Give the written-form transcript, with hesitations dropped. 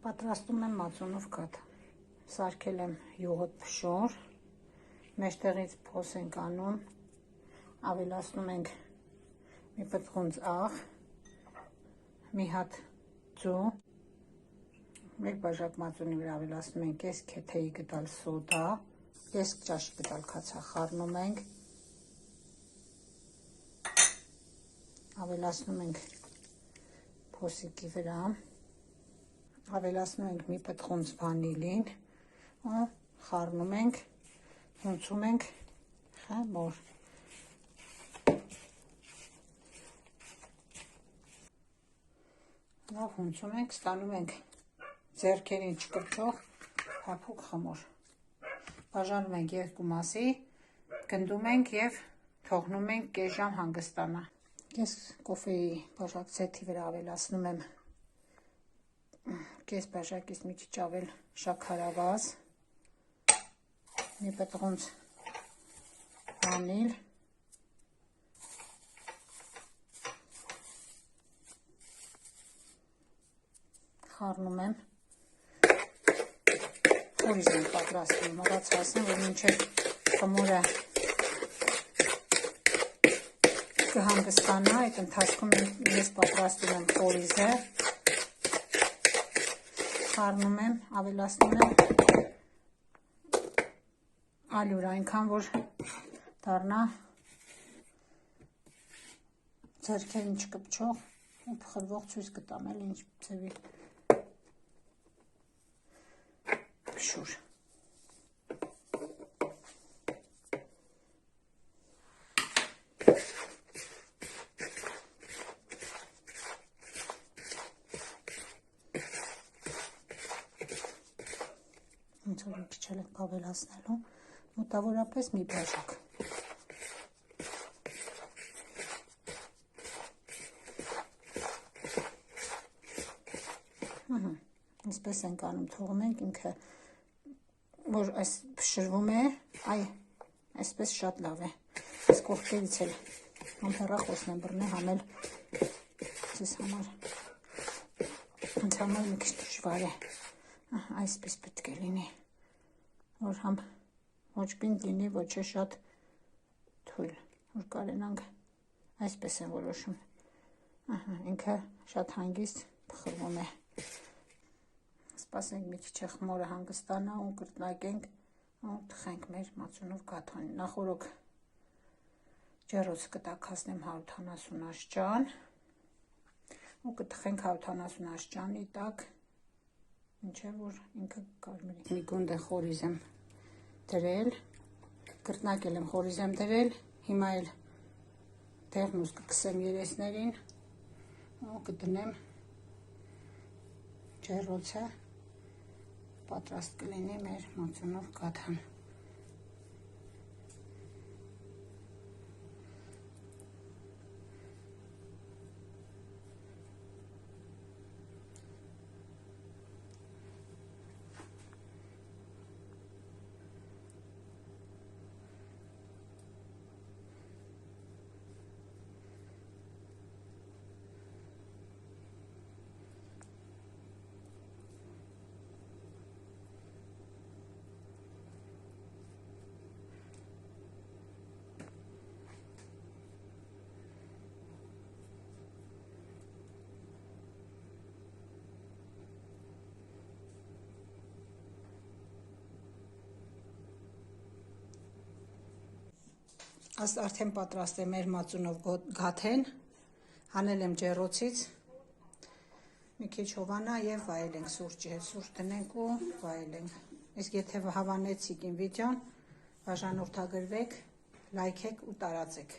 Պատրաստում եմ մածունով կաթ։ Սարքել եմ յուղոտ փշոր, մեջտեղից փոս ենք անում, ավելացնում ենք մի պտղունց աղ, մի հատ ձու, մեկ բաժակ մածունի վրա ավելացնում ենք կես քեթեի գդալ սոդա, կես ճաշի գդալ քացախ խառնում ենք, ավելացնում ենք փոսիկի վրա, ավելացնում ենք մի պտղունց վանիլին ու խառնում ենք, հունցում ենք խմոր։ Լավ հունցում ենք, ստանում ենք ձեռքերին չկպչող փափուկ խմոր։ Բաժանում ենք երկու մասի, գնդում ենք և թողնում ենք կես ժամ հանգստանա։ Կես կոֆեի բաժակ ձեթի վրա ավելացնում եմ կես բաժակից մի քիչ ավել շաքարավազ, մի պտղունց վանիլ, խառնում եմ, խորիզ եմ պատրաստում, մոռացա ասեմ, որ մինչև խմորը կհանգստանա, այդ ընթացքում ես պատրաստում եմ խորիզը, խառնում եմ, ավելացնում եմ ալյուր, այնքան որ դառնա ձեռքերին չկպչող ու փխրվող ցույց կտամ, էլ ինչ ձևի փշուր։ Ոնց որ մի քիչ էլ ենք ավելացնելու, մոտավորապես մի բաժակ։ Այսպես ենք անում, թողում ենք ինքը, որ այս փշրվում է, այսպես շատ լավ է։ Այս կողքերից էլ հեռախոսն եմ բռնել, համել ձեզ համար, ինձ համար մի քիչ դժվար է, այսպես պետք է լինի, որ համ ոչ պինդ լինի, ոչ է շատ թույլ, որ կարենանք, այսպես եմ որոշում, ինքը շատ հանգիստ փխրվում է։ Սպասենք մի քիչ խմորը հանգստանա ու կրտնագենք ու թխենք մեր մածունով կաթոնին։ Նախորոք ջեռոցը կտաքացնեմ 170 աստիճան ու կթխենք 170 աստիճանի տակ, մինչև որ ինքը կարմրի։ Մի գունդը խորիզ եմ դրել, կրտնակել եմ խորիզ եմ դրել, հիմա էլ դեղնուզ կքսեմ երեսներին ու կդնեմ ջեռոցը, պատրաստ կլինի մեր մածունով կաթան։ Արդեն պատրաստ է մեր մածունով գաթեն, հանել եմ ջեռոցից, մի քիչ հովանա և վայելենք սուրճը, սուրճ դնենք ու վայելենք։ Իսկ եթե հավանեցիք իմ վիդեոն, բաժանորդագրվեք, լայքեք ու տարածեք։